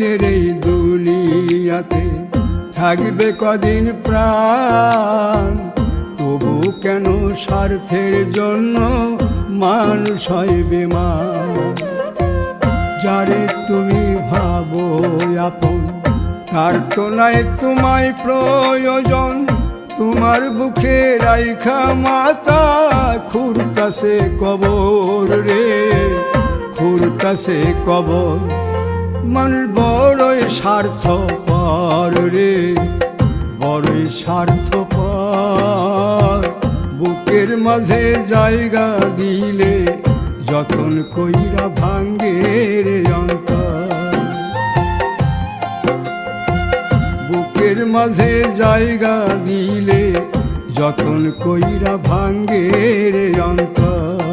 দিনের এই দুনিয়াতে থাকবে কদিন প্রাণ, তবু কেন স্বার্থের জন্য মানুষ হয় বেমান। যারে তুমি ভাবো আপন তার তো নাই তোমায় প্রয়োজন, তোমার বুকে রাইখা মাতা খুঁড়তাছে কবর রে, খুঁড়তাছে কবর। মানুষ বড়ই স্বার্থপর রে, বড়ই স্বার্থপর। বুকের মাঝে জায়গা দিলে যতন কইরা ভাঙ্গে রে অন্তর, বুকের মাঝে জায়গা দিলে যতন কইরা ভাঙ্গে রে অন্তর।